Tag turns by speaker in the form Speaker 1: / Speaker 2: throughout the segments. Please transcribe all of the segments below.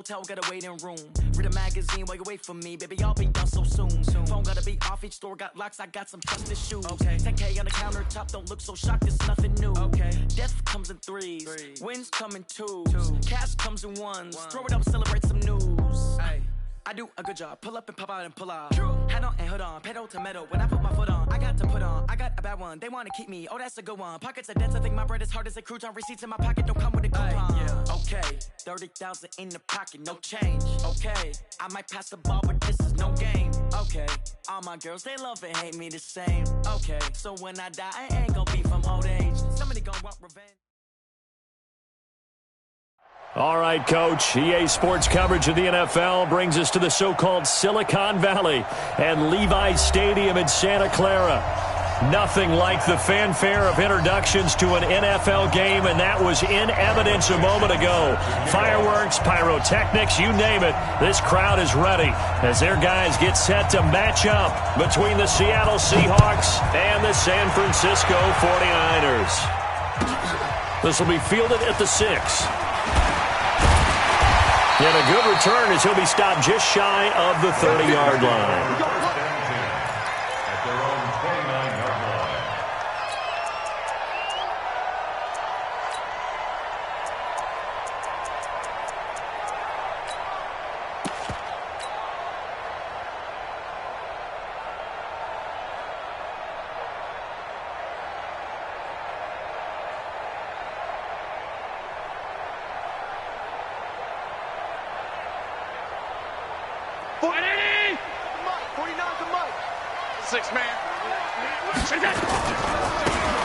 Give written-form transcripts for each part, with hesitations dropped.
Speaker 1: Hotel got a waiting room. Read a magazine while you wait for me, baby. I'll be done so soon. Phone gotta be off. Each store got locks. I got some trusted shoes. Okay. 10K on the countertop. Don't look so shocked. It's nothing new. Okay. Death comes in threes. Wins come in twos. Cash comes in ones. Throw it up, celebrate some news. Hey. I do a good job. Pull up and pop out and pull out. Head on and hood on. Pedal to metal. When I put my foot on, I got to put on. I got a bad one. They want to keep me. Oh, that's a good one. Pockets are dense. I think my bread is hard as a crouton. Receipts in my pocket don't come with a coupon. Yeah. Okay. 30,000 in the pocket. No change. Okay. I might pass the ball, but this is no game. Okay. All my girls, they love and hate me the same. Okay. So when I die, I ain't gonna be from old age. Somebody gonna want revenge.
Speaker 2: All right, Coach. EA Sports coverage of the NFL brings us to the so-called Silicon Valley and Levi's Stadium in Santa Clara. Nothing like the fanfare of introductions to an NFL game, and that was in evidence a moment ago. Fireworks, pyrotechnics, you name it. This crowd is ready as their guys get set to match up between the Seattle Seahawks and the San Francisco 49ers. This will be fielded at the 6. And a good return as he'll be stopped just shy of the 30-yard line.
Speaker 3: At their own 29-yard line.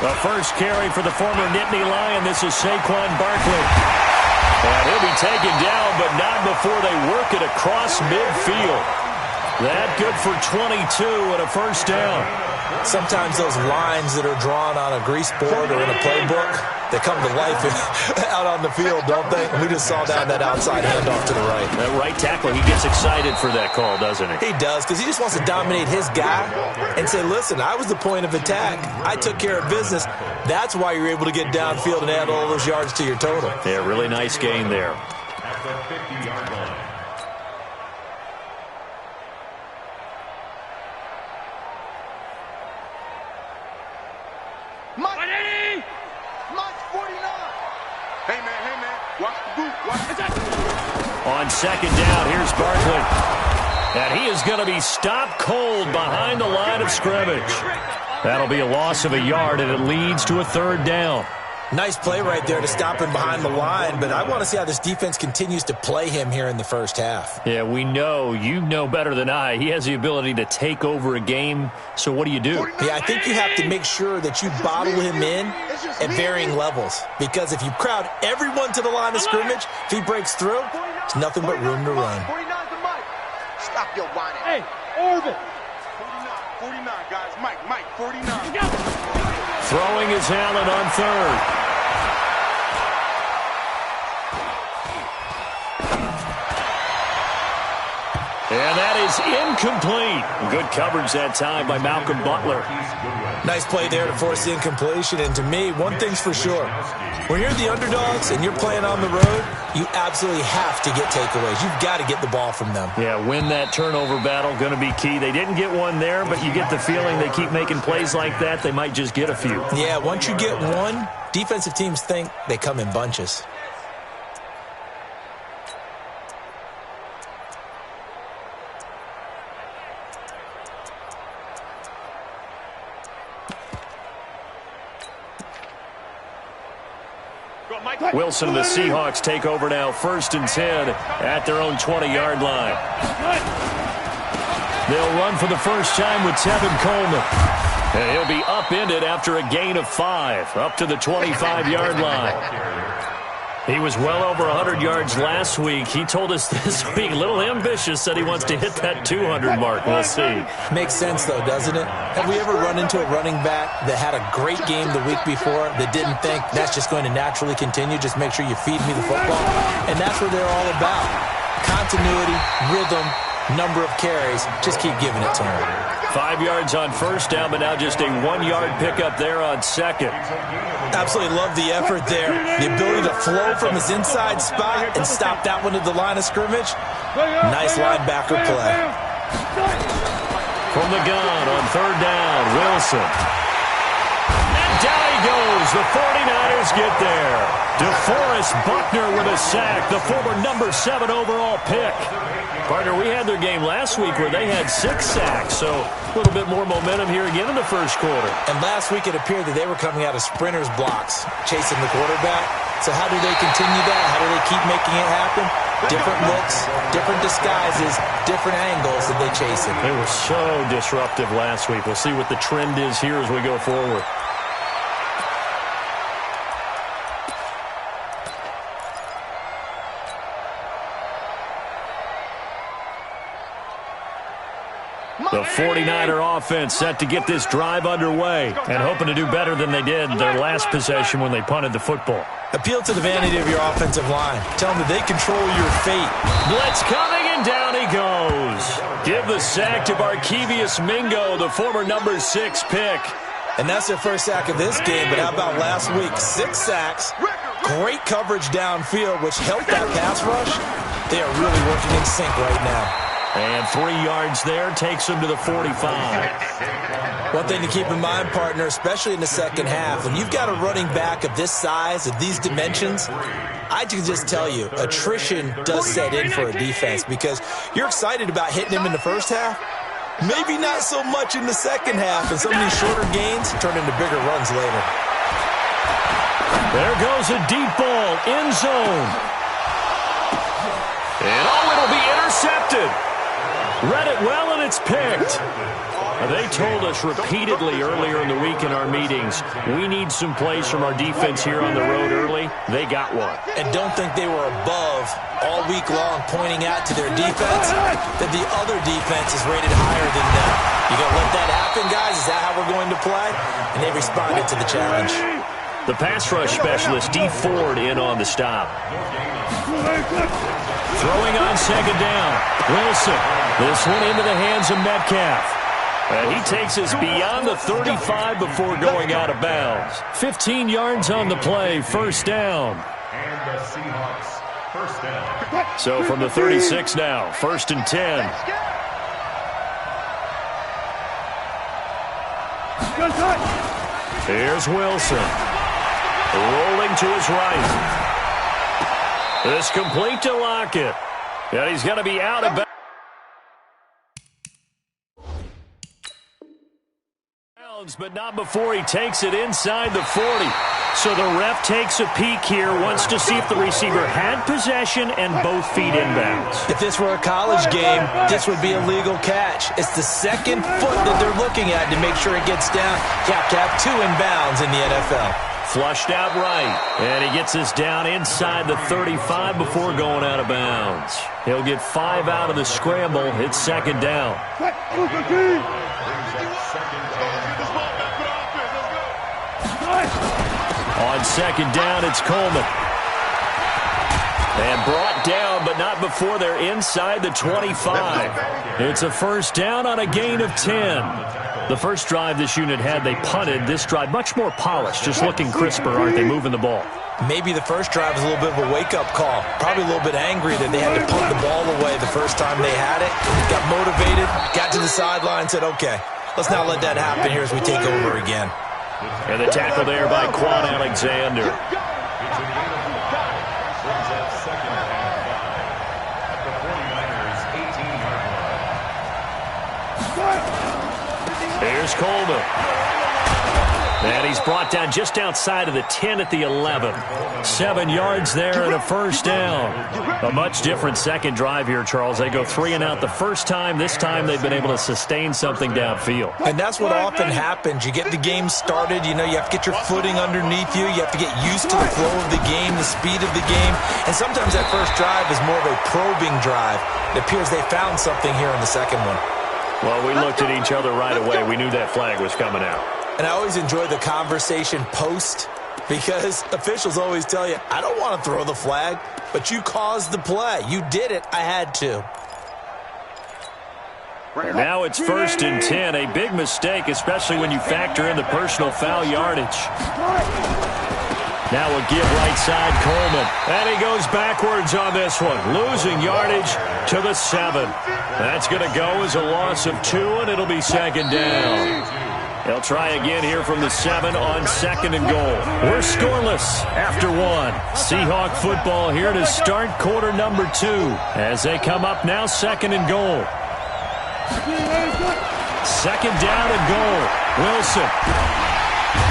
Speaker 2: The first carry for the former Nittany Lion. This is Saquon Barkley. And he'll be taken down, but not before they work it across midfield. That good for 22 and a first down.
Speaker 4: Sometimes those lines that are drawn on a grease board or in a playbook, they come to life out on the field, don't they? We just saw that outside handoff to the right.
Speaker 2: That right tackle, he gets excited for that call, doesn't he?
Speaker 4: He does, because he just wants to dominate his guy and say, listen, I was the point of attack. I took care of business. That's why you're able to get downfield and add all those yards to your total.
Speaker 2: Yeah, really nice gain there.
Speaker 3: At the 50-yard line.
Speaker 2: On second down, here's Barkley. And he is going to be stopped cold behind the line of scrimmage. That'll be a loss of a yard, and it leads to a third down.
Speaker 4: Nice play right there to stop him behind the line, but I want to see how this defense continues to play him here in the first half.
Speaker 2: Yeah, we know. You know better than I. He has the ability to take over a game, so what do?
Speaker 4: Yeah, I think you have to make sure that you bottle him in at varying levels, because if you crowd everyone to the line of scrimmage, if he breaks through, there's nothing but room to run.
Speaker 5: Stop your whining.
Speaker 6: Hey, Orbit.
Speaker 5: 49, guys. Mike, 49.
Speaker 2: Throwing is Allen on third. And that is incomplete. Good coverage that time by Malcolm Butler.
Speaker 4: Nice play there to force the incompletion. And to me, one thing's for sure. When you're the underdogs and you're playing on the road, you absolutely have to get takeaways. You've got to get the ball from them.
Speaker 2: Yeah, win that turnover battle, going to be key. They didn't get one there, but you get the feeling they keep making plays like that, they might just get a few.
Speaker 4: Yeah, once you get one, defensive teams think they come in bunches.
Speaker 2: Wilson and the Seahawks take over now, 1st and 10 at their own 20-yard line. They'll run for the first time with Tevin Coleman. And he'll be upended after a gain of 5, up to the 25-yard line. He was well over 100 yards last week. He told us this week, a little ambitious, said he wants to hit that 200 mark. We'll see.
Speaker 4: Makes sense, though, doesn't it? Have we ever run into a running back that had a great game the week before that didn't think that's just going to naturally continue? Just make sure you feed me the football. And that's what they're all about. Continuity, rhythm, number of carries. Just keep giving it to him.
Speaker 2: 5 yards on first down, but now just a 1-yard pickup there on second.
Speaker 4: Absolutely love the effort there. The ability to flow from his inside spot and stop that one at the line of scrimmage. Nice linebacker play.
Speaker 2: From the gun on third down, Wilson. And down he goes. The 49ers get there. DeForest Buckner with a sack, the former number 7 overall pick. Partner, we had their game last week where they had 6 sacks, so a little bit more momentum here again in the first quarter.
Speaker 4: And last week it appeared that they were coming out of sprinters blocks, chasing the quarterback. So how do they continue that? How do they keep making it happen? Different looks, different disguises, different angles that they chase it.
Speaker 2: They were so disruptive last week. We'll see what the trend is here as we go forward. The 49er offense set to get this drive underway and hoping to do better than they did their last possession when they punted the football.
Speaker 4: Appeal to the vanity of your offensive line. Tell them that they control your fate.
Speaker 2: Blitz coming, and down he goes. Give the sack to Barkevious Mingo, the former number 6 pick.
Speaker 4: And that's their first sack of this game, but how about last week? 6 sacks, great coverage downfield, which helped that pass rush. They are really working in sync right now.
Speaker 2: And 3 yards there takes them to the 45.
Speaker 4: One thing to keep in mind, partner, especially in the second half, when you've got a running back of this size, of these dimensions, I can just tell you, attrition does set in for a defense because you're excited about hitting him in the first half. Maybe not so much in the second half, and some of these shorter gains turn into bigger runs later.
Speaker 2: There goes a deep ball, end zone. And it'll be intercepted. Read it well, and it's picked. They told us repeatedly earlier in the week in our meetings, we need some plays from our defense here on the road early. They got one.
Speaker 4: And don't think they were above all week long pointing out to their defense that the other defense is rated higher than them. You going to let that happen, guys? Is that how we're going to play? And they responded to the challenge.
Speaker 2: The pass rush specialist, D. Ford, in on the stop. Throwing on second down. Wilson. This one into the hands of Metcalf. And he takes us beyond the 35 before going out of bounds. 15 yards on the play, first down.
Speaker 3: And the Seahawks, first down.
Speaker 2: So from the 36 now, 1st and 10. Here's Wilson. Rolling to his right. This complete to Lockett. And he's going to be out of bounds. But not before he takes it inside the 40. So the ref takes a peek here, wants to see if the receiver had possession and both feet inbounds.
Speaker 4: If this were a college game, this would be a legal catch. It's the second foot that they're looking at to make sure it gets down. Cap 2 inbounds in the NFL.
Speaker 2: Flushed out right, and he gets us down inside the 35 before going out of bounds. He'll get 5 out of the scramble. It's second down. On second down, it's Coleman. And brought down, but not before they're inside the 25. It's a first down on a gain of 10. The first drive this unit had, they punted. This drive, much more polished, just looking crisper, aren't they, moving the ball?
Speaker 4: Maybe the first drive was a little bit of a wake-up call. Probably a little bit angry that they had to punt the ball away the first time they had it. Got motivated, got to the sideline, said, okay, let's not let that happen here as we take over again.
Speaker 2: And the tackle there by Quan Alexander. Here's Coleman. And he's brought down just outside of the 10 at the 11. 7 yards there and a first down. A much different second drive here, Charles. They go 3 and out the first time. This time they've been able to sustain something downfield.
Speaker 4: And that's what often happens. You get the game started. You know, you have to get your footing underneath you. You have to get used to the flow of the game, the speed of the game. And sometimes that first drive is more of a probing drive. It appears they found something here in the second one.
Speaker 2: Well, we looked at each other right away. We knew that flag was coming out.
Speaker 4: And I always enjoy the conversation post because officials always tell you, I don't want to throw the flag, but you caused the play. You did it. I had to.
Speaker 2: And now it's 1st and 10. A big mistake, especially when you factor in the personal foul yardage. Now a give right side, Coleman. And he goes backwards on this one, losing yardage to the 7. That's going to go as a loss of 2, and it'll be 2nd down. They'll try again here from the 7 on 2nd and goal. We're scoreless after 1. Seahawk football here to start quarter number 2 as they come up now 2nd and goal. 2nd down and goal. Wilson.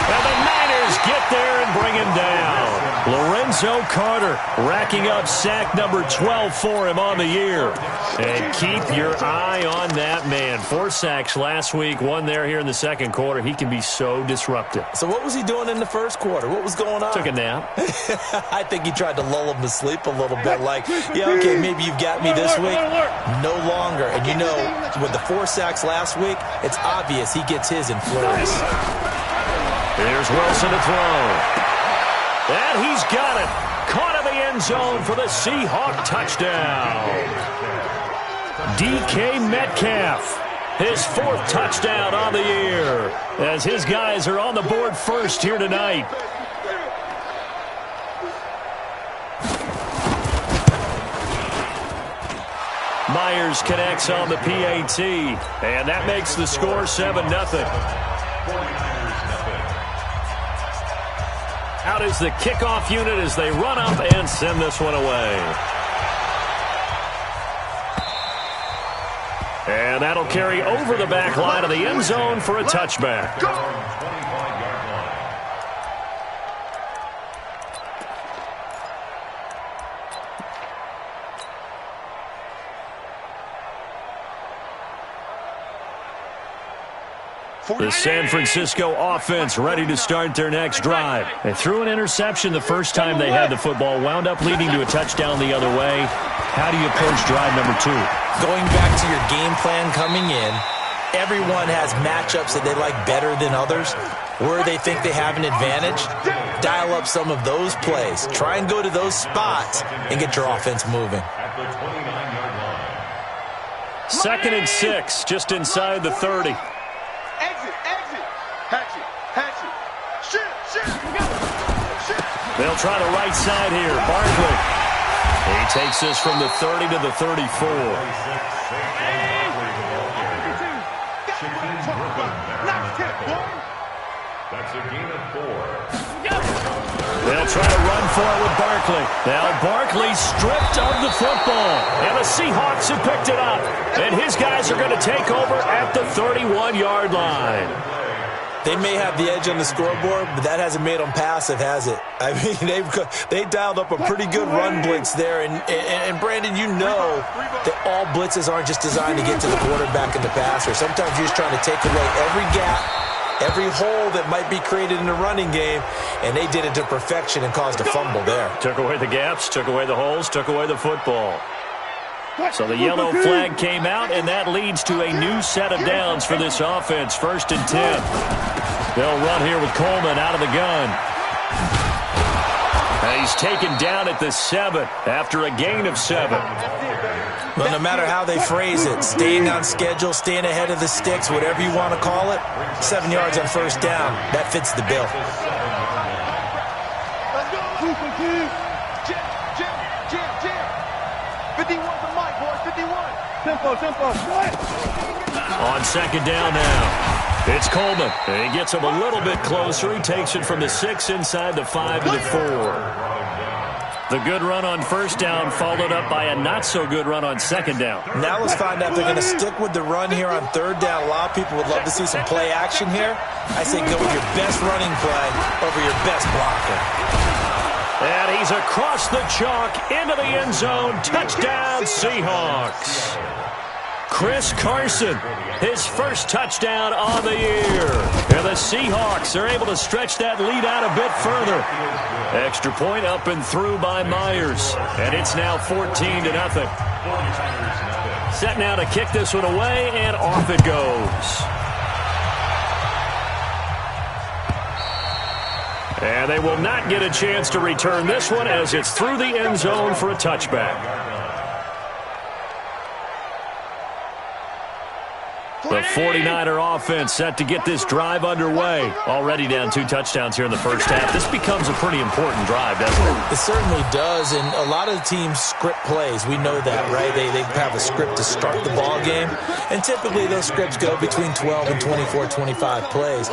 Speaker 2: And the Niners get there and bring him down. Lorenzo Carter racking up sack number 12 for him on the year. And keep your eye on that man. 4 sacks last week, 1 there here in the 2nd quarter. He can be so disruptive.
Speaker 4: So what was he doing in the 1st quarter? What was going on?
Speaker 2: Took a nap.
Speaker 4: I think he tried to lull him to sleep a little bit. Like, yeah, okay, maybe you've got me this week. No longer. And you know, with the 4 sacks last week, it's obvious he gets his in flurries.
Speaker 2: Here's Wilson to throw. And he's got it. Caught in the end zone for the Seahawk touchdown. DK Metcalf, his 4th touchdown on the year, as his guys are on the board first here tonight. Myers connects on the PAT, and that makes the score 7-0. Out is the kickoff unit as they run up and send this one away. And that'll carry over the back line of the end zone for a touchback. The San Francisco offense ready to start their next drive. They threw an interception the first time they had the football, wound up leading to a touchdown the other way. How do you approach drive number 2?
Speaker 4: Going back to your game plan coming in, everyone has matchups that they like better than others. Where they think they have an advantage, dial up some of those plays. Try and go to those spots and get your offense moving.
Speaker 2: 2nd and 6, just inside the 30. They'll try the right side here. Barkley. He takes this from the 30 to the 34.
Speaker 3: That's a gain of 4.
Speaker 2: They'll try to run for it with Barkley. Now Barkley stripped of the football. And the Seahawks have picked it up. And his guys are going to take over at the 31-yard line.
Speaker 4: They may have the edge on the scoreboard, but that hasn't made them passive, has it? I mean, they dialed up a pretty good run blitz there. And Brandon, you know that all blitzes aren't just designed to get to the quarterback and the passer. Sometimes you're just trying to take away every gap, every hole that might be created in the running game, and they did it to perfection and caused a fumble there.
Speaker 2: Took away the gaps, took away the holes, took away the football. So the yellow flag came out, and that leads to a new set of downs for this offense. 1st and 10. They'll run here with Coleman out of the gun. And he's taken down at the 7 after a gain of 7.
Speaker 4: Well, no matter how they phrase it, staying on schedule, staying ahead of the sticks, whatever you want to call it, 7 yards on 1st down, that fits the bill.
Speaker 5: Let's go. 51 for Mike, boys. 51. Tempo.
Speaker 2: On 2nd down now. It's Coleman. And he gets him a little bit closer. He takes it from the 6 inside the 5 to the 4. The good run on 1st down followed up by a not-so-good run on 2nd down.
Speaker 4: Now let's find out if they're going to stick with the run here on 3rd down. A lot of people would love to see some play action here. I say go with your best running play over your best blocker.
Speaker 2: And he's across the chalk into the end zone. Touchdown, Seahawks. Chris Carson, his 1st touchdown on the year. And the Seahawks are able to stretch that lead out a bit further. Extra point up and through by Myers. And it's now 14-0. Set now to kick this one away, and off it goes. And they will not get a chance to return this one as it's through the end zone for a touchback. The 49er offense set to get this drive underway. Already down 2 touchdowns here in the first half. This becomes a pretty important drive, doesn't it?
Speaker 4: It certainly does, and a lot of the teams script plays. We know that, right? They have a script to start the ball game, and typically those scripts go between 12 and 24, 25 plays.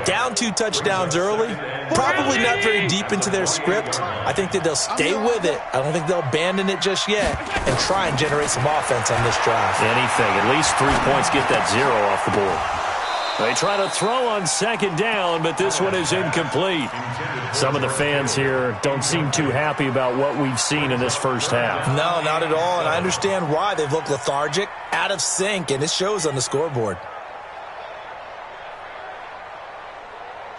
Speaker 4: Down 2 touchdowns early, probably not very deep into their script. I think that they'll stay with it. I don't think they'll abandon it just yet and try and generate some offense on this drive.
Speaker 2: Anything. At least 3 points, get that 0 off the board. They try to throw on second down, but this one is incomplete. Some of the fans here don't seem too happy about what we've seen in this first half.
Speaker 4: No, not at all, and I understand why. They've looked lethargic, out of sync, and it shows on the scoreboard.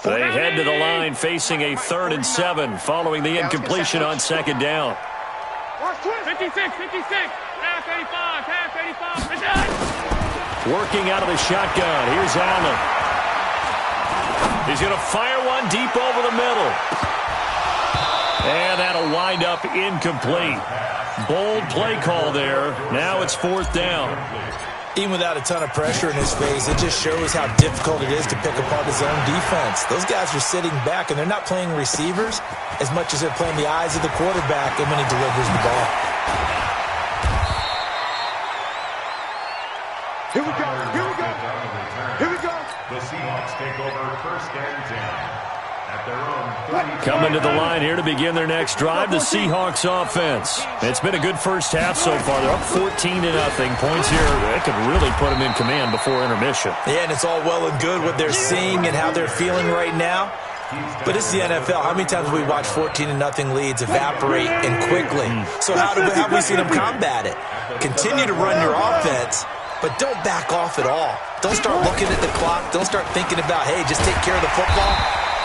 Speaker 2: They head to the line facing a 3rd and 7 following the incompletion on second down.
Speaker 5: 56, 56, half 85, half 85.
Speaker 2: Working out of the shotgun. Here's Allen. He's going to fire one deep over the middle. And that'll wind up incomplete. Bold play call there. Now it's 4th down.
Speaker 4: Even without a ton of pressure in his face, it just shows how difficult it is to pick apart his own defense. Those guys are sitting back, and they're not playing receivers as much as they're playing the eyes of the quarterback when he delivers the ball.
Speaker 5: Here we go, here we go, here we go.
Speaker 3: The Seahawks take over 1st and 10. At their own
Speaker 2: Coming to the line here to begin their next drive, the Seahawks offense. It's been a good first half so far. They're up 14-0. Points here, they could really put them in command before intermission.
Speaker 4: Yeah, and it's all well and good what they're seeing and how they're feeling right now. But it's the NFL. How many times have we watched 14-0 leads evaporate and quickly? So how have we seen them combat it? Continue to run your offense, but don't back off at all. Don't start looking at the clock. Don't start thinking about, hey, just take care of the football.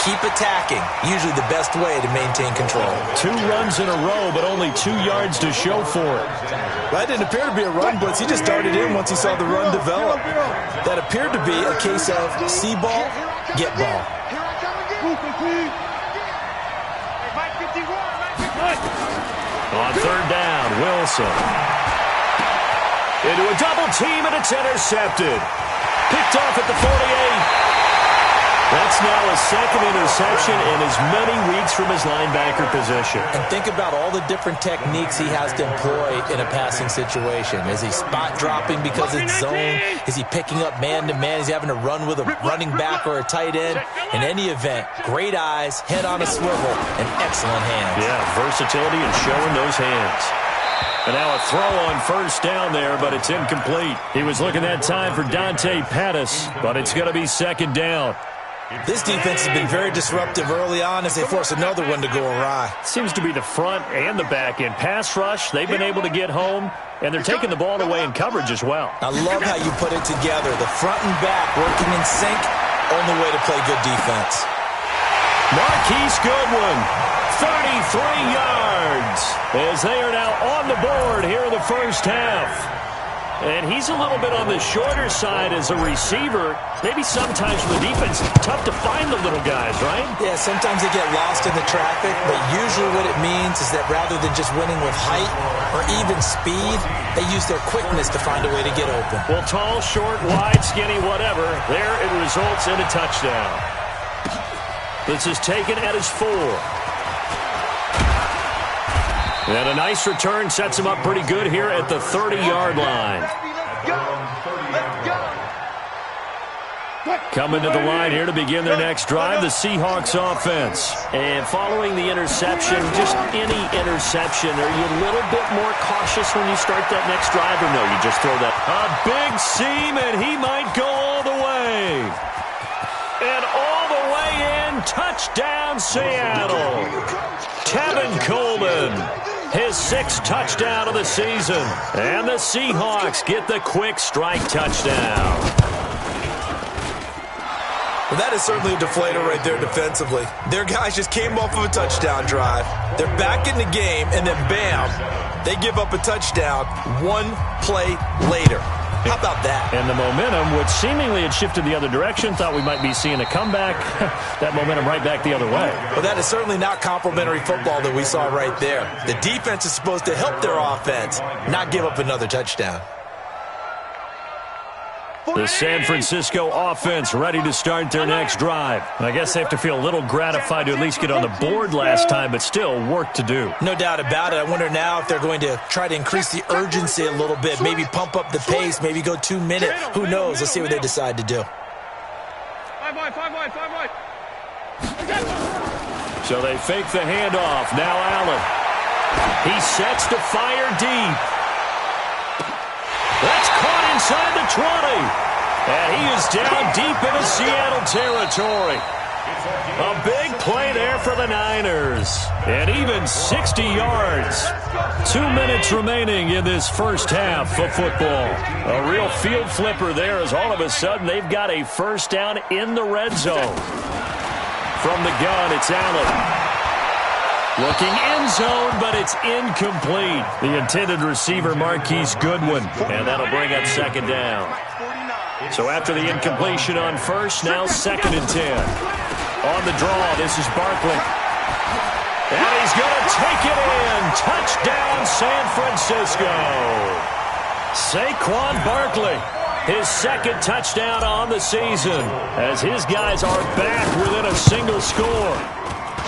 Speaker 4: Keep attacking. Usually the best way to maintain control.
Speaker 2: 2 runs in a row, but only 2 yards to show for it.
Speaker 4: That didn't appear to be a run blitz. He just darted in once he saw the run develop. That appeared to be a case of see ball, get ball.
Speaker 2: On 3rd down, Wilson. Into a double team, and it's intercepted. Picked off at the 48. That's now a 2nd interception in as many weeks from his linebacker position.
Speaker 4: And think about all the different techniques he has to employ in a passing situation. Is he spot dropping because it's zone? Is he picking up man-to-man? Is he having to run with a running back or a tight end? In any event, great eyes, head on a swivel, and excellent hands.
Speaker 2: Yeah, versatility and showing those hands. And now a throw on 1st down there, but it's incomplete. He was looking that time for Dante Pettis, but it's going to be 2nd down.
Speaker 4: This defense has been very disruptive early on as they force another one to go awry.
Speaker 2: Seems to be the front and the back end. Pass rush, they've been able to get home, and they're taking the ball away in coverage as well.
Speaker 4: I love how you put it together. The front and back working in sync, only way to play good defense.
Speaker 2: Marquise Goodwin, 33 yards, as they are now on the board here in the first half. And he's a little bit on the shorter side as a receiver. Maybe sometimes for the defense, tough to find the little guys, right?
Speaker 4: Yeah, sometimes they get lost in the traffic, but usually what it means is that rather than just winning with height or even speed, they use their quickness to find a way to get open.
Speaker 2: Well, tall, short, wide, skinny, whatever, there it results in a touchdown. This is taken at his 4. And a nice return sets him up pretty good here at the 30-yard line. Coming to the line here to begin their next drive, the Seahawks offense. And following the interception, just any interception, are you a little bit more cautious when you start that next drive, or no, you just throw that? A big seam, and he might go all the way. And all the way in, touchdown Seattle. Tevin Coleman, his 6th touchdown of the season. And the Seahawks get the quick strike touchdown.
Speaker 4: Well, that is certainly a deflator right there defensively. Their guys just came off of a touchdown drive. They're back in the game, and then bam, they give up a touchdown 1 play later. How about that?
Speaker 2: And the momentum, which seemingly had shifted the other direction, thought we might be seeing a comeback. That momentum right back the other way.
Speaker 4: Well, that is certainly not complimentary football that we saw right there. The defense is supposed to help their offense, not give up another touchdown.
Speaker 2: The San Francisco offense ready to start their next drive. I guess they have to feel a little gratified to at least get on the board last time, but still work to do.
Speaker 4: No doubt about it. I wonder now if they're going to try to increase the urgency a little bit, maybe pump up the pace, maybe go 2 minute. Who knows? Let's see what they decide to do.
Speaker 5: 5 wide.
Speaker 2: So they fake the handoff. Now Allen. He sets to fire deep. That's caught inside the 20. And he is down deep into Seattle territory. A big play there for the Niners. And even 60 yards. 2 minutes remaining in this first half of football. A real field flipper there as all of a sudden they've got a first down in the red zone. From the gun, it's Allen. Looking end zone, but it's incomplete. The intended receiver, Marquise Goodwin. And that'll bring up second down. So after the incompletion on first, now 2nd and 10. On the draw, this is Barkley. And he's going to take it in. Touchdown, San Francisco. Saquon Barkley. His 2nd touchdown on the season as his guys are back within a single score.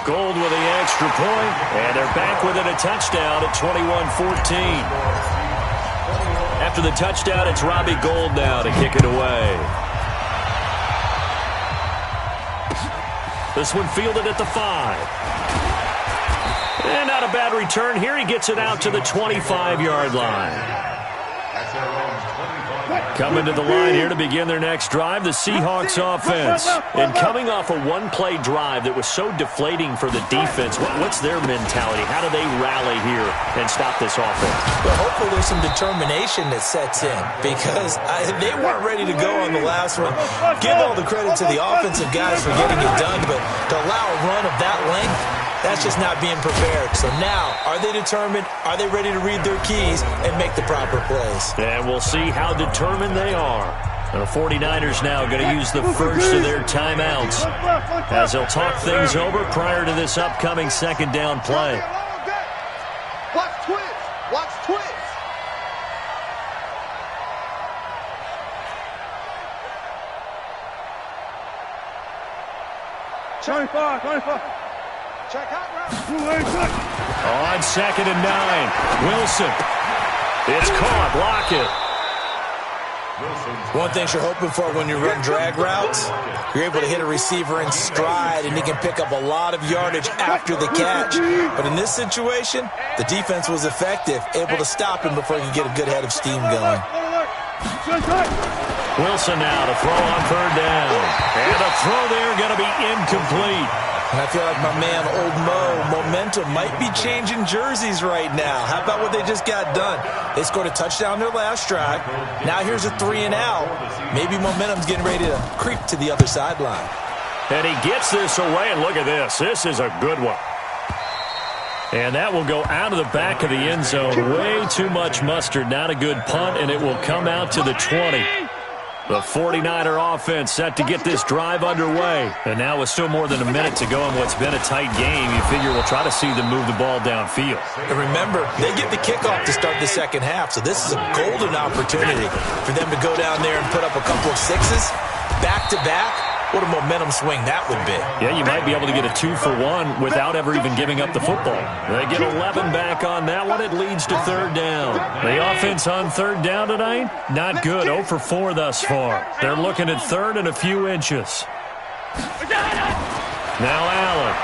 Speaker 2: Gold with the extra point, and they're back within a touchdown at 21-14. After the touchdown, it's Robbie Gould now to kick it away. This one fielded at the 5. And not a bad return here. He gets it out to the 25-yard line. Coming to the line here to begin their next drive, the Seahawks offense. And coming off a one-play drive that was so deflating for the defense, what's their mentality? How do they rally here and stop this offense?
Speaker 4: Well, hopefully there's some determination that sets in because they weren't ready to go on the last one. Give all the credit to the offensive guys for getting it done, but to allow a run of that length, that's just not being prepared. So now, are they determined? Are they ready to read their keys and make the proper plays?
Speaker 2: And we'll see how determined they are. The 49ers now going to use the first of their timeouts as they'll talk things over prior to this upcoming second down play.
Speaker 5: Watch twist. 25. Check out route.
Speaker 2: On 2nd and 9, Wilson. It's caught. Block it.
Speaker 4: One thing you're hoping for when you run drag routes, you're able to hit a receiver in stride, and he can pick up a lot of yardage after the catch. But in this situation, the defense was effective, able to stop him before he could get a good head of steam going.
Speaker 2: Wilson now to throw on 3rd down. And the throw there going to be incomplete.
Speaker 4: And I feel like my man, Old Mo, momentum might be changing jerseys right now. How about what they just got done? They scored a touchdown their last drive. Now here's a 3 and out. Maybe momentum's getting ready to creep to the other sideline.
Speaker 2: And he gets this away, and look at this. This is a good one. And that will go out of the back of the end zone. Way too much mustard. Not a good punt, and it will come out to the 20. The 49er offense set to get this drive underway. And now with still more than a minute to go in what's been a tight game, you figure we'll try to see them move the ball downfield.
Speaker 4: And remember, they get the kickoff to start the second half, so this is a golden opportunity for them to go down there and put up a couple of sixes back-to-back. What a momentum swing that would be.
Speaker 2: Yeah, you might be able to get a 2-for-1 without ever even giving up the football. They get 11 back on that one. It leads to 3rd down. The offense on 3rd down tonight, not good. 0 for 4 thus far. They're looking at 3rd and a few inches. Now Allen.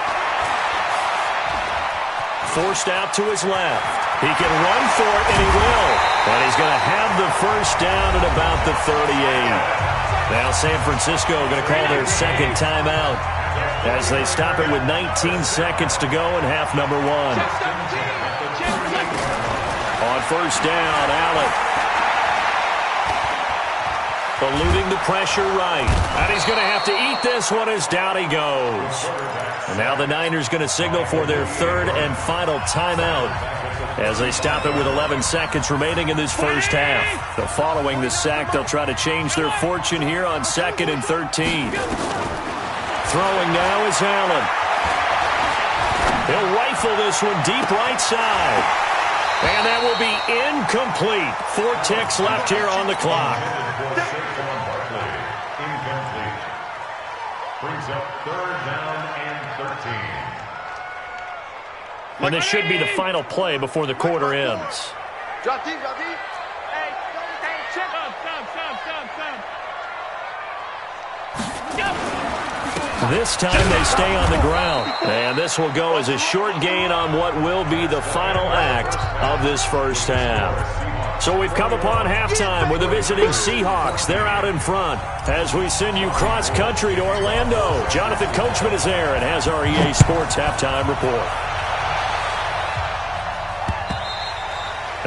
Speaker 2: Forced out to his left. He can run for it, and he will. And he's going to have the first down at about the 38. Now San Francisco going to call their 2nd timeout as they stop it with 19 seconds to go in half number 1. On 1st down, Allen. Eluding the pressure right. And he's going to have to eat this one as down he goes. And now the Niners going to signal for their 3rd and final timeout as they stop it with 11 seconds remaining in this first half. So following the sack, they'll try to change their fortune here on 2nd and 13. Throwing now is Allen. He'll rifle this one deep right side. And that will be incomplete. 4 ticks left here on the clock.
Speaker 3: brings up 3rd down and 13.
Speaker 2: And this should be the final play before the quarter ends.
Speaker 5: Drop deep, drop deep.
Speaker 6: Hey, stop.
Speaker 2: This time they stay on the ground. And this will go as a short gain on what will be the final act of this first half. So we've come upon halftime with the visiting Seahawks. They're out in front as we send you cross-country to Orlando. Jonathan Coachman is there and has our EA Sports halftime report.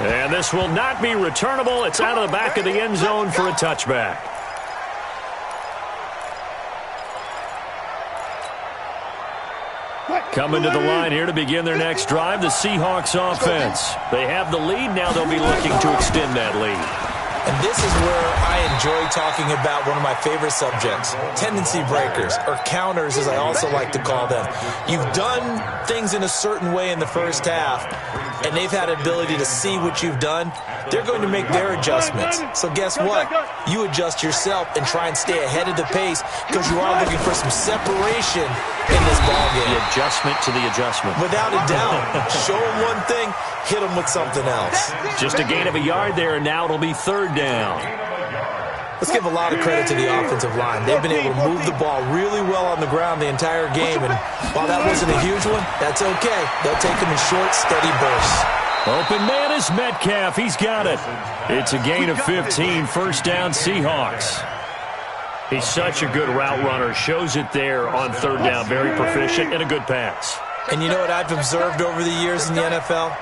Speaker 2: And this will not be returnable. It's out of the back of the end zone for a touchback. Coming to the line here to begin their next drive, the Seahawks offense. They have the lead. Now they'll be looking to extend that lead.
Speaker 4: And this is where I enjoy talking about one of my favorite subjects, tendency breakers, or counters as I also like to call them. You've done things in a certain way in the first half, and they've had an ability to see what you've done. They're going to make their adjustments. So guess what? You adjust yourself and try and stay ahead of the pace because you are looking for some separation in this ballgame.
Speaker 2: The adjustment to the adjustment.
Speaker 4: Without a doubt. Show them one thing, hit them with something else.
Speaker 2: Just a gain of a yard there, and now it'll be 3rd down.
Speaker 4: Let's give a lot of credit to the offensive line. They've been able to move the ball really well on the ground the entire game, and while that wasn't a huge one, that's okay. They'll take them in short, steady bursts.
Speaker 2: Open man is Metcalf. He's got it. It's a gain of 15. 1st down, Seahawks. He's such a good route runner. Shows it there on 3rd down. Very proficient and a good pass.
Speaker 4: And you know what I've observed over the years in the NFL?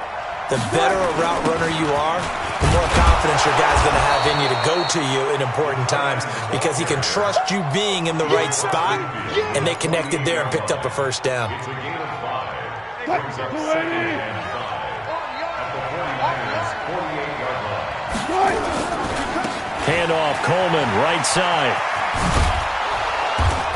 Speaker 4: The better a route runner you are, the more confidence your guy's going to have in you to go to you in important times because he can trust you being in the right spot, and they connected there and picked up a 1st down.
Speaker 3: It's a gain of 5. Brings up 2nd and 5 at the 49ers' 48-yard line.
Speaker 2: Handoff, Coleman, right side.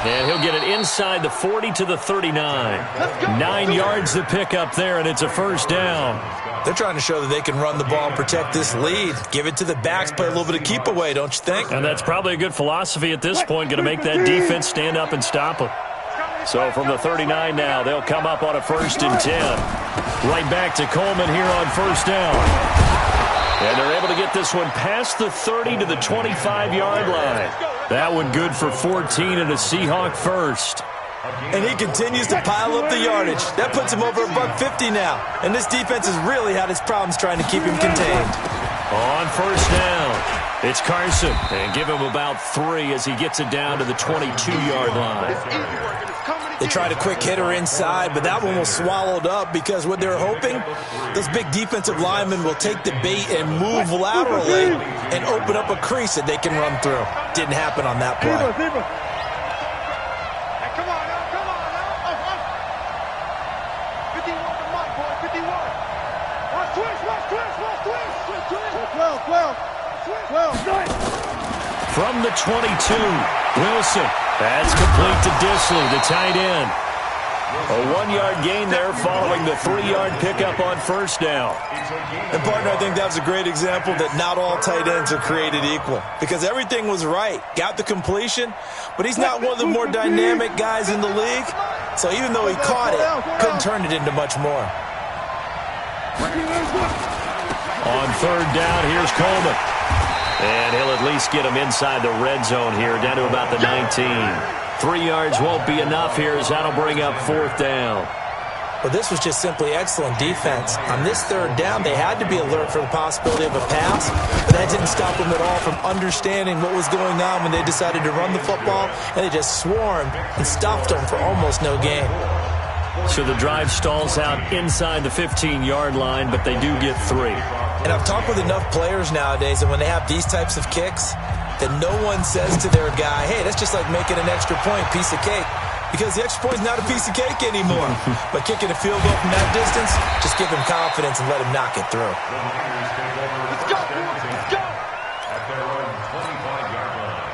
Speaker 2: And he'll get it inside the 40 to the 39. 9 yards to pick up there, and it's a 1st down.
Speaker 4: They're trying to show that they can run the ball and protect this lead. Give it to the backs, play a little bit of keep away, don't you think?
Speaker 2: And that's probably a good philosophy at this point, going to make that defense stand up and stop them. So from the 39 now, they'll come up on a 1st and 10. Right back to Coleman here on 1st down. And they're able to get this one past the 30 to the 25-yard line. That one good for 14 and a Seahawk 1st.
Speaker 4: And he continues to pile up the yardage. That puts him over $150 now. And this defense has really had its problems trying to keep him contained.
Speaker 2: On 1st down, it's Carson. And give him about 3 as he gets it down to the 22-yard line.
Speaker 4: They tried a quick hitter inside, but that one was swallowed up because what they're hoping, those big defensive linemen will take the bait and move laterally and open up a crease that they can run through. Didn't happen on that play.
Speaker 5: Come on now. 51 to Mike, boy, 51. Watch twist. 12.
Speaker 2: From the 22, Wilson. That's complete to Disley, the tight end. A 1-yard gain there following the 3-yard pickup on 1st down.
Speaker 4: And, partner, I think that was a great example that not all tight ends are created equal because everything was right. Got the completion, but he's not one of the more dynamic guys in the league. So even though he caught it, couldn't turn it into much more.
Speaker 2: On 3rd down, here's Coleman. And he'll at least get him inside the red zone here, down to about the 19. 3 yards won't be enough here as that'll bring up 4th down.
Speaker 4: Well, this was just simply excellent defense. On this 3rd down, they had to be alert for the possibility of a pass, but that didn't stop them at all from understanding what was going on when they decided to run the football, and they just swarmed and stuffed them for almost no gain.
Speaker 2: So the drive stalls out inside the 15-yard line, but they do get 3.
Speaker 4: And I've talked with enough players nowadays that when they have these types of kicks, that no one says to their guy, hey, that's just like making an extra point, piece of cake. Because the extra point is not a piece of cake anymore. But kicking a field goal from that distance, just give him confidence and let him knock it through.
Speaker 5: Let's go.
Speaker 3: At their own 25-yard line.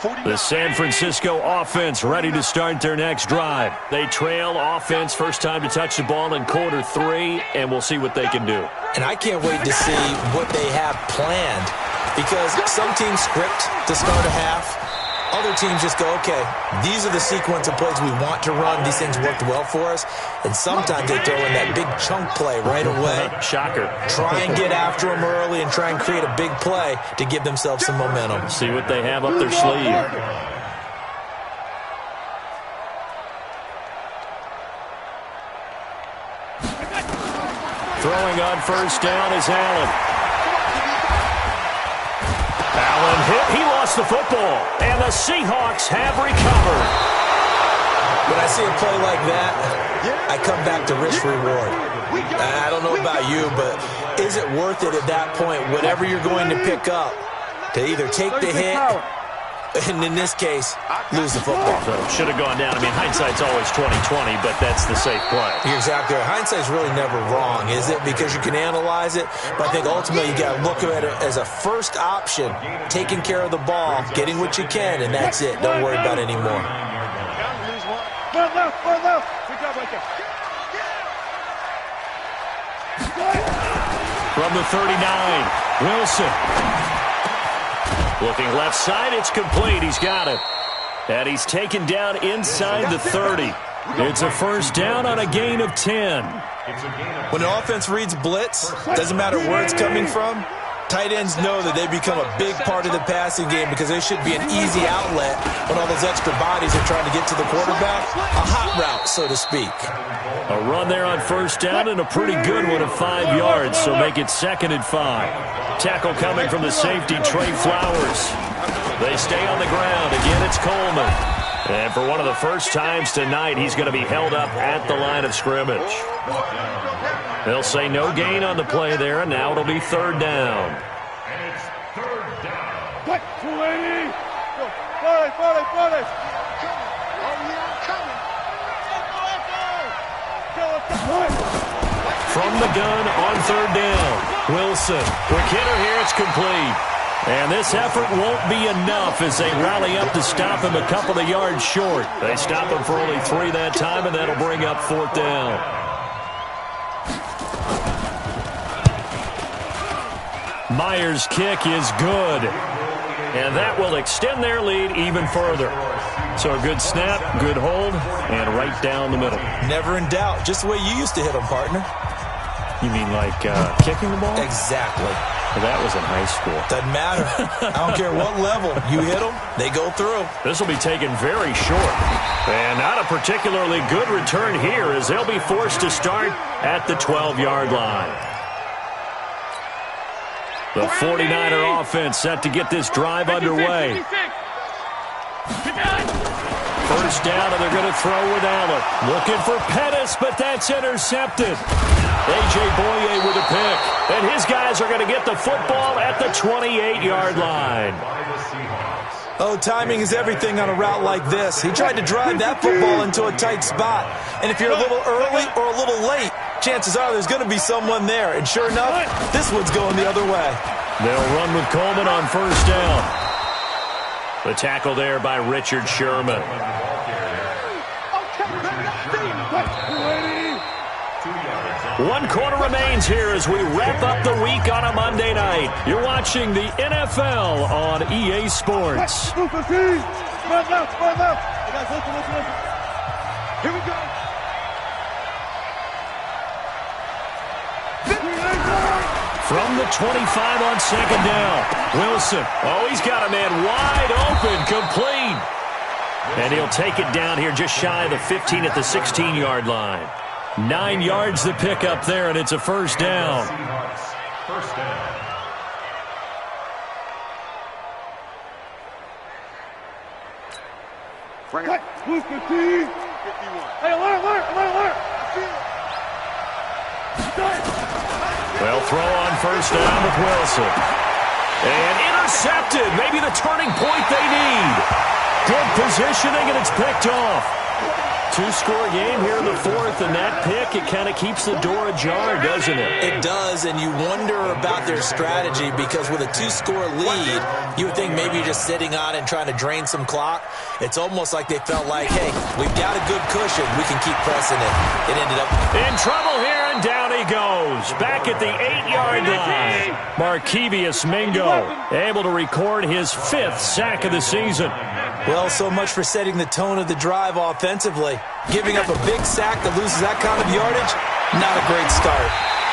Speaker 2: The San Francisco offense ready to start their next drive. They trail offense, first time to touch the ball in quarter 3, and we'll see what they can do.
Speaker 4: And I can't wait to see what they have planned, because some teams script to start a half. Other teams just go, okay, these are the sequence of plays we want to run. These things worked well for us. And sometimes they throw in that big chunk play right away.
Speaker 2: Shocker.
Speaker 4: Try and get after them early and try and create a big play to give themselves some momentum.
Speaker 2: See what they have up their sleeve. Throwing on first down is Allen. Allen hit. He lost the football. And the Seahawks have recovered.
Speaker 4: When I see a play like that, I come back to risk-reward. I don't know about you, but is it worth it at that point, whatever you're going to pick up, to either take the hit, and in this case, lose the football?
Speaker 2: So should have gone down. I mean, hindsight's always 20/20, but that's the safe play.
Speaker 4: You're exactly right. Hindsight's really never wrong, is it? Because you can analyze it, but I think ultimately you got to look at it as a first option, taking care of the ball, getting what you can, and that's it. Don't worry about it anymore.
Speaker 5: One left. Good job right there.
Speaker 2: From the 39, Wilson. Looking left side, it's complete. He's got it. And he's taken down inside the 30. It's a first down on a gain of 10.
Speaker 4: When an offense reads blitz, doesn't matter where it's coming from, tight ends know that they become a big part of the passing game because they should be an easy outlet when all those extra bodies are trying to get to the quarterback. A hot route, so to speak.
Speaker 2: A run there on first down and a pretty good one of 5 yards, so make it 2nd and 5. Tackle coming from the safety, Trey Flowers. They stay on the ground. Again, it's Coleman. And for one of the first times tonight, he's going to be held up at the line of scrimmage. They'll say no gain on the play there, and now it'll be 3rd down.
Speaker 3: And it's 3rd down.
Speaker 5: What? 280. Go. 40.
Speaker 2: From the gun on 3rd down, Wilson. Quick hitter here, it's complete. And this effort won't be enough as they rally up to stop him a couple of yards short. They stop him for only 3 that time, and that'll bring up 4th down. Myers' kick is good. And that will extend their lead even further. So a good snap, good hold, and right down the middle.
Speaker 4: Never in doubt. Just the way you used to hit them, partner.
Speaker 2: You mean like kicking the ball?
Speaker 4: Exactly.
Speaker 2: Well, that was in high school.
Speaker 4: Doesn't matter. I don't care what level. You hit them, they go through.
Speaker 2: This will be taken very short. And not a particularly good return here as they'll be forced to start at the 12-yard line. The 49er offense set to get this drive underway. First down, and they're going to throw with Allen. Looking for Pettis, but that's intercepted. A.J. Boye with a pick. And his guys are going to get the football at the 28-yard line.
Speaker 4: Oh, timing is everything on a route like this. He tried to drive that football into a tight spot. And if you're a little early or a little late, chances are there's going to be someone there. And sure enough, this one's going the other way.
Speaker 2: They'll run with Coleman on first down. The tackle there by Richard Sherman. 1 quarter remains here as we wrap up the week on a Monday night. You're watching the NFL on EA Sports.
Speaker 5: One left. Hey guys, listen. Here we go.
Speaker 2: From the 25 on 2nd down, Wilson. Oh, he's got a man wide open, complete. And he'll take it down here just shy of the 15 at the 16-yard line. 9 yards the pickup there, and it's a first down.
Speaker 3: First down.
Speaker 5: What? Who's the team? 51. Hey, alert.
Speaker 2: Well, throw on first down with Wilson. And intercepted. Maybe the turning point they need. Good positioning, and it's picked off. Two-score game here in the fourth, and that pick, it kind of keeps the door ajar, doesn't it?
Speaker 4: It does, and you wonder about their strategy because with a two-score lead, you would think maybe you're just sitting on it and trying to drain some clock. It's almost like they felt like, hey, we've got a good cushion. We can keep pressing it. It ended up
Speaker 2: in trouble here, and down he goes. Back at the 8-yard line. Markevious Mingo able to record his 5th sack of the season.
Speaker 4: Well, so much for setting the tone of the drive offensively. Giving up a big sack that loses that kind of yardage, not a great start.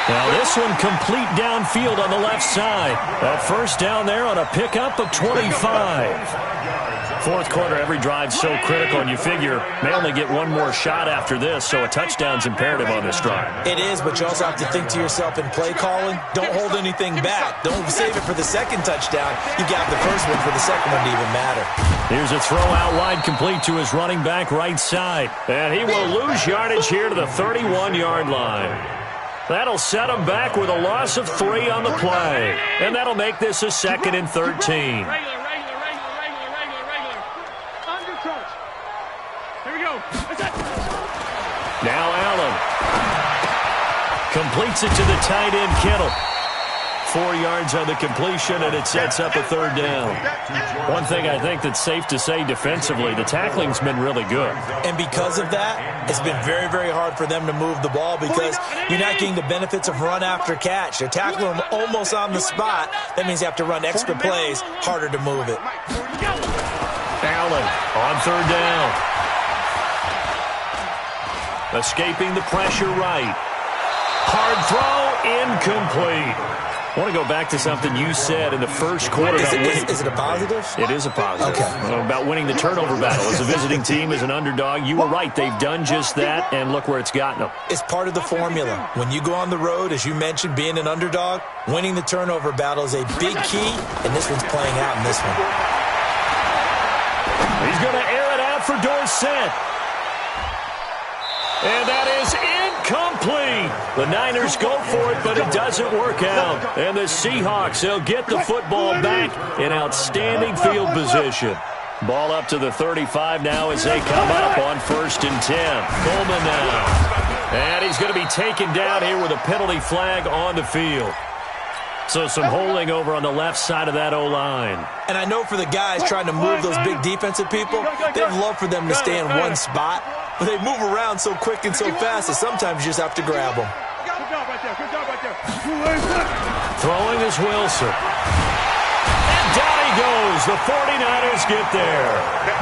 Speaker 2: Now this one complete downfield on the left side. A first down there on a pickup of 25. Fourth quarter, every drive so critical, and you figure may only get one more shot after this, so a touchdown's imperative on this drive.
Speaker 4: It is, but you also have to think to yourself in play calling, don't hold anything back. Don't save it for the second touchdown. You got the first one for the second one to even matter.
Speaker 2: Here's a throw out wide complete to his running back right side. And he will lose yardage here to the 31-yard line. That'll set him back with a loss of 3 on the play. And that'll make this a 2nd and 13. Now Allen completes it to the tight end, Kittle. 4 yards on the completion, and it sets up a 3rd down. One thing I think that's safe to say defensively, the tackling's been really good.
Speaker 4: And because of that, it's been very, very hard for them to move the ball because you're not getting the benefits of run after catch. They're tackling them almost on the spot. That means you have to run extra plays, harder to move it.
Speaker 2: Allen on 3rd down. Escaping the pressure right. Hard throw, incomplete. I want to go back to something you said in the first quarter.
Speaker 4: Is it a positive?
Speaker 2: It is a positive.
Speaker 4: Okay.
Speaker 2: About winning the turnover battle. As a visiting team, as an underdog, you were right. They've done just that, and look where it's gotten them.
Speaker 4: It's part of the formula. When you go on the road, as you mentioned, being an underdog, winning the turnover battle is a big key, and this one's playing out in this one.
Speaker 2: He's going to air it out for Dorsett. And that is incomplete. The Niners go for it, but it doesn't work out. And the Seahawks, they'll get the football back in outstanding field position. Ball up to the 35 now as they come up on 1st and 10. Coleman now. And he's going to be taken down here with a penalty flag on the field. So some holding over on the left side of that O-line.
Speaker 4: And I know for the guys trying to move those big defensive people, they'd love for them to stay in one spot. But they move around so quick and so fast that sometimes you just have to grab them.
Speaker 5: Good job right there. Good job right there.
Speaker 2: Throwing is Wilson. And down he goes. The 49ers get there.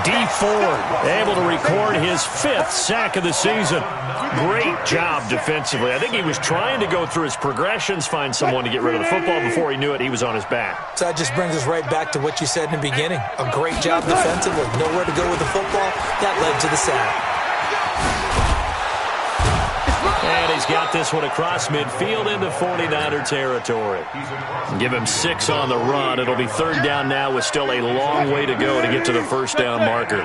Speaker 2: D Ford able to record his 5th sack of the season. Great job defensively. I think he was trying to go through his progressions, find someone to get rid of the football. Before he knew it, he was on his back.
Speaker 4: So that just brings us right back to what you said in the beginning. A great job defensively. Nowhere to go with the football. That led to the sack.
Speaker 2: And he's got this one across midfield into 49er territory. Give him 6 on the run. It'll be 3rd down now with still a long way to go to get to the 1st down marker.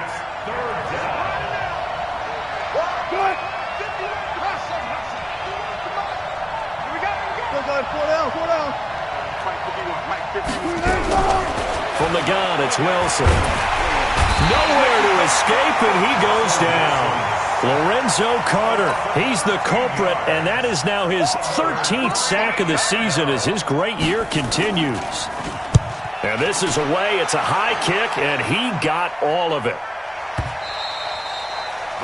Speaker 2: From the gun, it's Wilson. Nowhere to escape, and he goes down. Lorenzo Carter, he's the culprit, and that is now his 13th sack of the season as his great year continues. And this is away. It's a high kick, and he got all of it.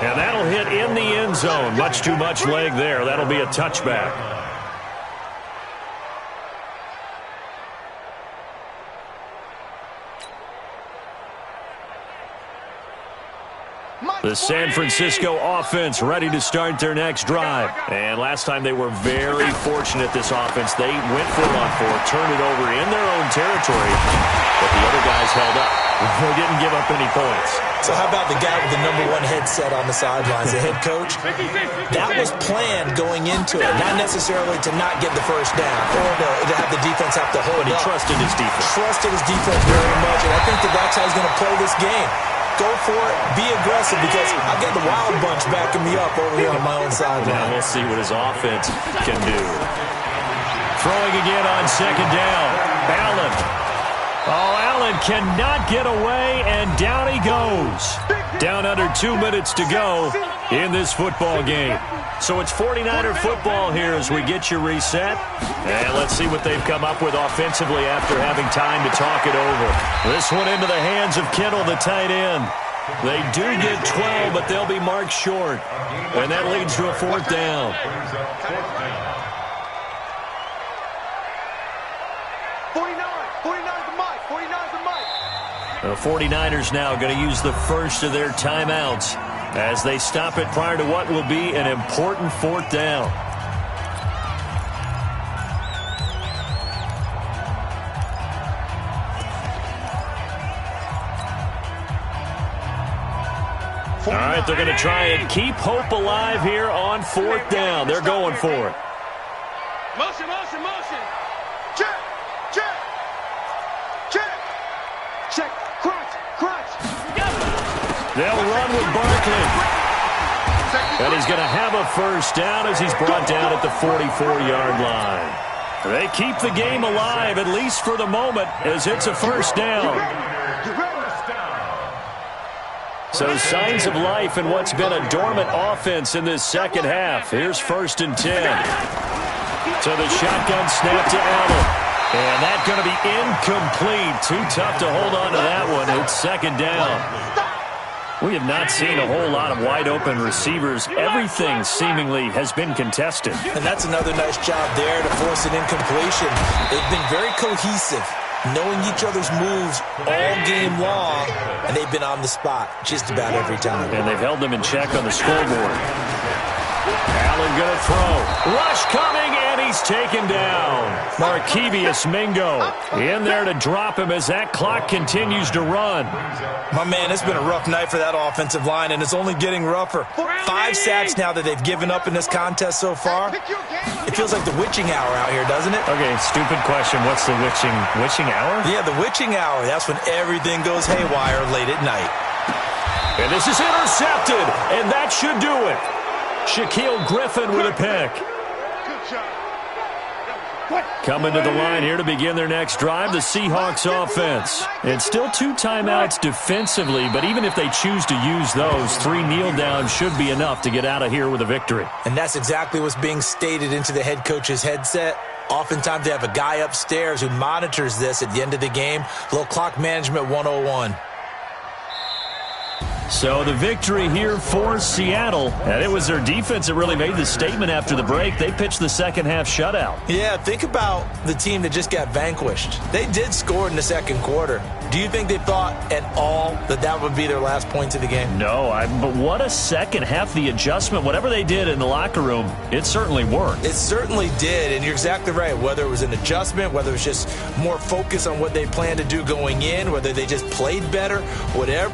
Speaker 2: And that'll hit in the end zone. Much too much leg there. That'll be a touchback. The San Francisco offense ready to start their next drive. And last time they were very fortunate, this offense. They went for it on 4, turned it over in their own territory, but the other guys held up. They didn't give up any points.
Speaker 4: So how about the guy with the #1 headset on the sidelines, the head coach? That was planned going into it, not necessarily to not get the first down or to have the defense have to hold
Speaker 2: But he
Speaker 4: up.
Speaker 2: trusted his defense.
Speaker 4: Trusted his defense very much, and I think that's how he's going to play this game. Go for it, be aggressive, because I've got the wild bunch backing me up over here on my own sideline.
Speaker 2: Now we'll see what his offense can do. Throwing again on 2nd down. Allen Oh, Allen cannot get away, and down he goes. Down under 2 minutes to go in this football game. So it's 49er football here as we get you reset. And let's see what they've come up with offensively after having time to talk it over. This one into the hands of Kittle, the tight end. They do get 12, but they'll be marked short. And that leads to a 4th down.
Speaker 6: 49's the mic. 49's the mic.
Speaker 2: The 49ers now going to use the first of their timeouts as they stop it prior to what will be an important 4th down. All right, they're going to try and keep hope alive here on 4th down. They're going for it.
Speaker 6: Motion. Check. Crunch.
Speaker 2: They'll run with Barkley. And he's going to have a 1st down as he's brought down at the 44-yard line. They keep the game alive, at least for the moment, as it's a 1st down. So signs of life in what's been a dormant offense in this second half. Here's 1st and 10. So the shotgun snap to Allen. And that's going to be incomplete. Too tough to hold on to that one. It's 2nd down. We have not seen a whole lot of wide-open receivers. Everything seemingly has been contested.
Speaker 4: And that's another nice job there to force an incompletion. They've been very cohesive, knowing each other's moves all game long, and they've been on the spot just about every time.
Speaker 2: And they've held them in check on the scoreboard. Allen going to throw. Rush coming, and he's taken down. Markevius Mingo in there to drop him as that clock continues to run.
Speaker 4: My man, it's been a rough night for that offensive line, and it's only getting rougher. 5 sacks now that they've given up in this contest so far. It feels like the witching hour out here, doesn't it?
Speaker 2: Okay, stupid question. What's the witching hour?
Speaker 4: Yeah, the witching hour. That's when everything goes haywire late at night.
Speaker 2: And this is intercepted, and that should do it. Shaquille Griffin with a pick. Coming to the line here to begin their next drive, the Seahawks offense. And still 2 timeouts defensively, but even if they choose to use those, 3 kneel downs should be enough to get out of here with a victory.
Speaker 4: And that's exactly what's being stated into the head coach's headset. Oftentimes they have a guy upstairs who monitors this at the end of the game. Little clock management 101.
Speaker 2: So the victory here for Seattle, and it was their defense that really made the statement after the break. They pitched the second half shutout.
Speaker 4: Yeah, think about the team that just got vanquished. They did score in the second quarter. Do you think they thought at all that that would be their last points of the game?
Speaker 2: No, but what a second half. The adjustment, whatever they did in the locker room, it certainly worked.
Speaker 4: It certainly did, and you're exactly right. Whether it was an adjustment, whether it was just more focus on what they planned to do going in, whether they just played better, whatever.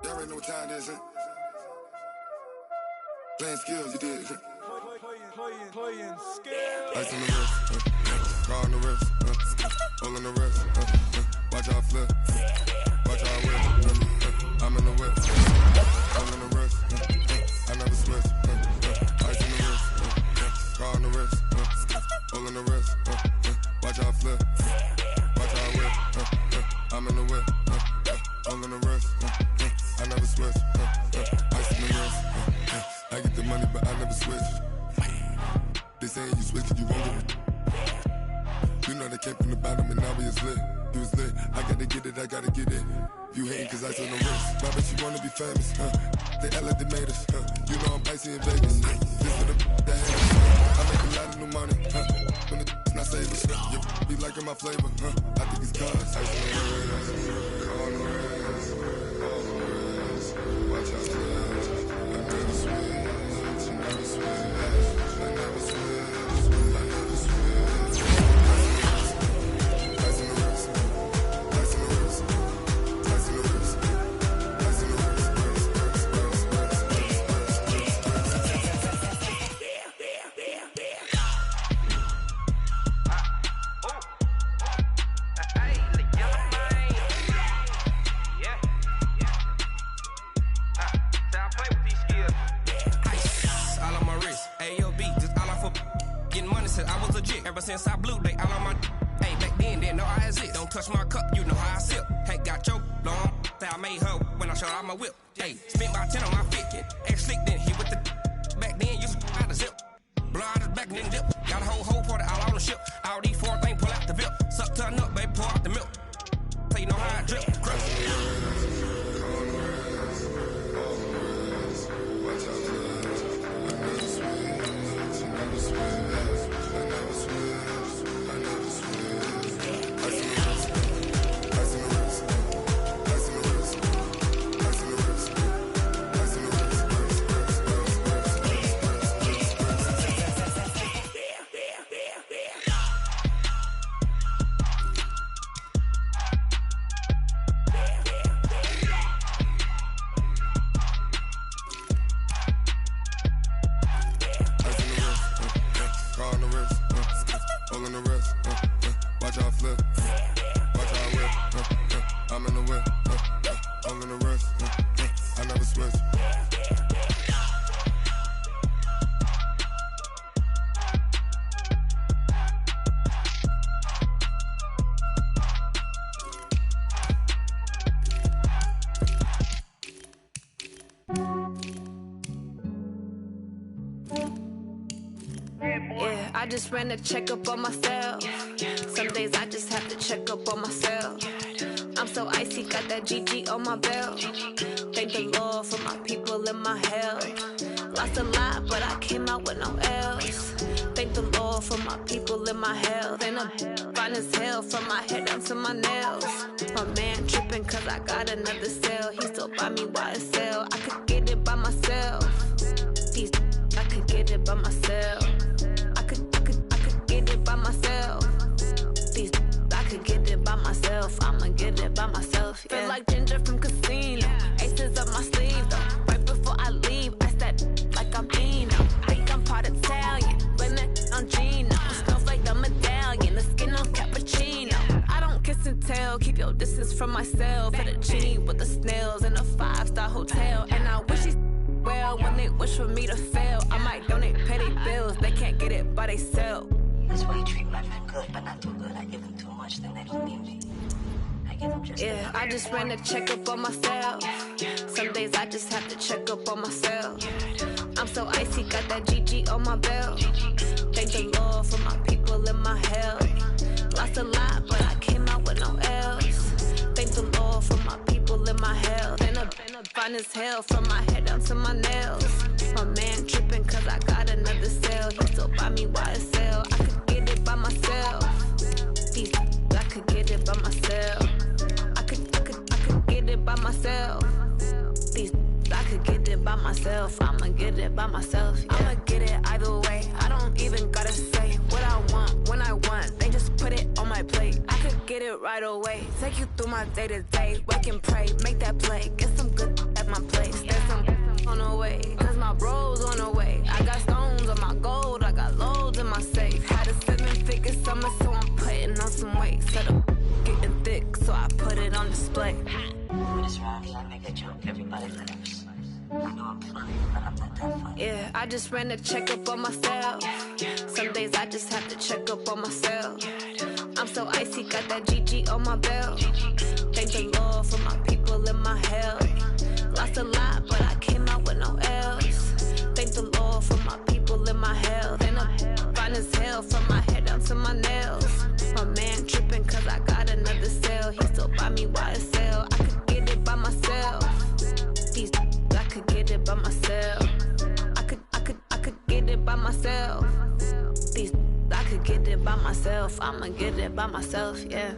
Speaker 7: Y'all already know what time it is, huh? Playing skills, you did. Playing skills. Ice on the wrist, car on the wrist, hole in the wrist, watch out flip, watch out whip, I'm in the whip, hole in the wrist, I never switch, ice on the wrist, car on the wrist, hole in the wrist, watch out flip, watch out whip, I'm in the whip, hole in the wrist, I never switch, ice on the wrist, I get the money but I never switch. They saying you switch it, you won't get it. You know they came from the bottom and now we is lit. You was lit, I gotta get it, I gotta get it. You hating cause ice on the wrist. Why bet you wanna be famous, They act like they made us, You know I'm icy in Vegas. This for the that haters, I make a lot of new money, When the not savers, be liking my flavor, I think it's cause ice on the wrist, on the wrist, on the wrist. Watch out, I never switch, I never switch.
Speaker 8: since I blew, they all on my. Hey, back then, didn't know I exist. Don't touch my cup, you know how I sip. Hey, got your long. That I made her when I showed out my whip. Hey, spent about 10 on my fit. Ex slick, then hit with the. Back then, used to out the zip. Blow out his back, then dip. Got a whole party all on the ship. All these 4 things, pull out the VIP. Suck, turn up, baby, pour out the milk. So you know how I drip.
Speaker 9: I just ran a checkup on myself. Some days I just have to check up on myself. I'm so icy, got that GG on my belt. Thank the Lord for my people and my health. Lost a lot, but I came out with no else. Thank the Lord for my people and my health. And I'm fine as hell from my head down to my nails. My man tripping cause I got another cell. He still buy me YSL. I could get it by myself. I could get it by myself. I could get it by myself. I could get it by myself. I'ma get it by myself. Yeah. Feel like Ginger from Casino. Aces up my sleeve though. Right before I leave, I step like I'm Dino. Think I'm part Italian. Blame that on Gino. Snowflake the medallion. The skin on cappuccino. I don't kiss and tell. Keep your distance from myself. Fettuccine with the snails in a 5-star hotel. And I wish he's well when they wish for me to fail. I might donate petty bills. They can't get it by they sell.
Speaker 10: That's why you treat my men good, but not too good. I give them too much, then they don't need me. I give them just
Speaker 9: yeah, I just ran a checkup on myself. Some days I just have to check up on myself. I'm so icy, got that GG on my belt. Thank the Lord for my people and my health. Lost a lot, but I came out with no else. Thank the Lord for my people and my health. And I'm fine as hell from my head down to my nails. My man tripping cause I got another cell. He still buy me YSL. I could get it by myself. I could get it by myself. I could get it by myself. I could get it by myself. I'ma get it by myself. Yeah. I'ma get it either way. I don't even gotta say what I want when I want. They just put it on my plate. I could get it right away. Take you through my day to day. Wake and pray, make that play. Get some good at my place. There's some on the way, cause my bros on the way. I got stones on my gold. I got loads in my safe. Had a 7-figure summer, so I'm putting on some weight. Set up getting thick, so I put it on display.
Speaker 10: When it's around here, I make a joke. Everybody laughs. I know I'm funny, but I'm not that funny.
Speaker 9: Yeah, I just ran a checkup on myself. Some days I just have to check up on myself. I'm so icy, got that GG on my belt. Thank the Lord for my people and my health. Lost a lot, but I came out with no else. Thank the Lord for my people and my health. And I'm fine as hell from my head down to my nails. My man tripping cause I got another cell. He still buy me YSL. I could get it by myself. I could get it by myself. I could get it by myself. I could get it by myself. I'ma get it by myself, yeah.